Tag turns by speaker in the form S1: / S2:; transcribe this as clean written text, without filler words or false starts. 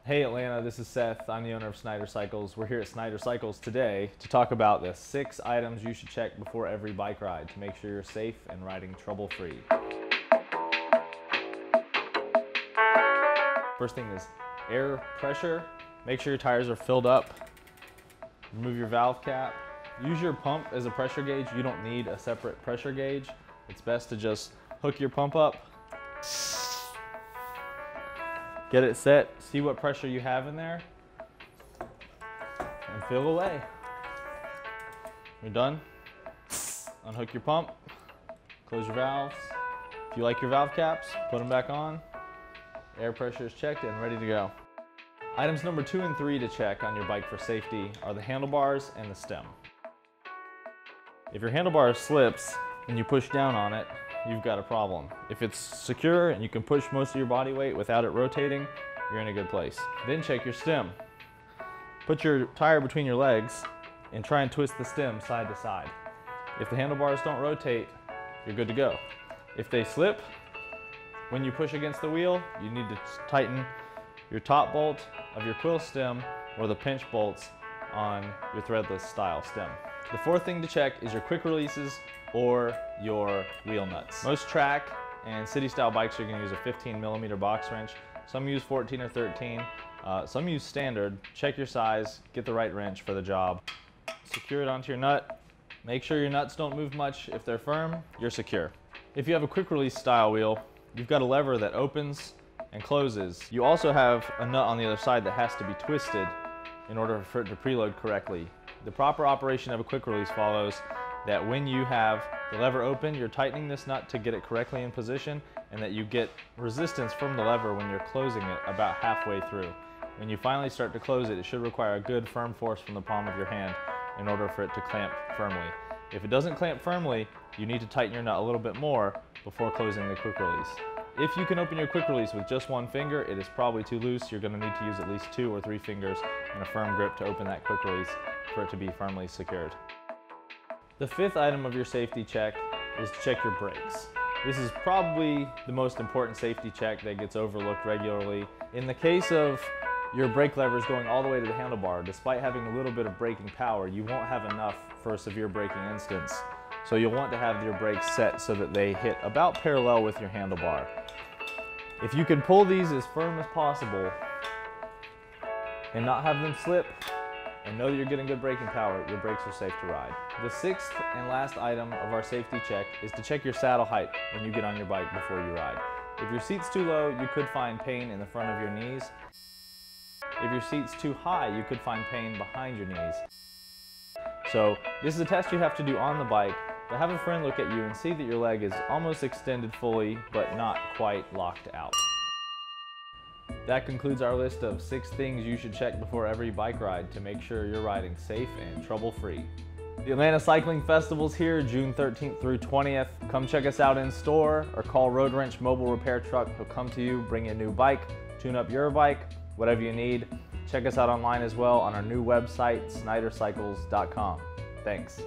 S1: Hey Atlanta, this is Seth. I'm the owner of Snyder Cycles. We're here at Snyder Cycles today to talk about the 6 items you should check before every bike ride to make sure you're safe and riding trouble-free. First thing is air pressure. Make sure your tires are filled up. Remove your valve cap. Use your pump as a pressure gauge. You don't need a separate pressure gauge. It's best to just hook your pump up. Get it set, see what pressure you have in there, and fill away. You're done. Unhook your pump, close your valves. If you like your valve caps, put them back on. Air pressure is checked and ready to go. Items number 2 and 3 to check on your bike for safety are the handlebars and the stem. If your handlebar slips and you push down on it, you've got a problem. If it's secure and you can push most of your body weight without it rotating, you're in a good place. Then check your stem. Put your tire between your legs and try and twist the stem side to side. If the handlebars don't rotate, you're good to go. If they slip, when you push against the wheel, you need to tighten your top bolt of your quill stem or the pinch bolts on your threadless style stem. The 4th thing to check is your quick releases or your wheel nuts. Most track and city style bikes are going to use a 15mm box wrench. Some use 14 or 13. Some use standard. Check your size, get the right wrench for the job. Secure it onto your nut. Make sure your nuts don't move much. If they're firm, you're secure. If you have a quick release style wheel, you've got a lever that opens and closes. You also have a nut on the other side that has to be twisted in order for it to preload correctly. The proper operation of a quick release follows that when you have the lever open, you're tightening this nut to get it correctly in position, and that you get resistance from the lever when you're closing it about halfway through. When you finally start to close it, it should require a good firm force from the palm of your hand in order for it to clamp firmly. If it doesn't clamp firmly, you need to tighten your nut a little bit more before closing the quick release. If you can open your quick release with just one finger, it is probably too loose. You're going to need to use at least 2 or 3 fingers and a firm grip to open that quick release for it to be firmly secured. The 5th item of your safety check is to check your brakes. This is probably the most important safety check that gets overlooked regularly. In the case of your brake levers going all the way to the handlebar, despite having a little bit of braking power, you won't have enough for a severe braking instance. So you'll want to have your brakes set so that they hit about parallel with your handlebar. If you can pull these as firm as possible and not have them slip, and know that you're getting good braking power, your brakes are safe to ride. The 6th and last item of our safety check is to check your saddle height when you get on your bike before you ride. If your seat's too low, you could find pain in the front of your knees. If your seat's too high, you could find pain behind your knees. So this is a test you have to do on the bike, but have a friend look at you and see that your leg is almost extended fully, but not quite locked out. That concludes our list of 6 things you should check before every bike ride to make sure you're riding safe and trouble-free. The Atlanta Cycling Festival's here June 13th through 20th. Come check us out in store or call Road Wrench Mobile Repair Truck. He'll come to you, bring you a new bike, tune up your bike, whatever you need. Check us out online as well on our new website, snydercycles.com. Thanks.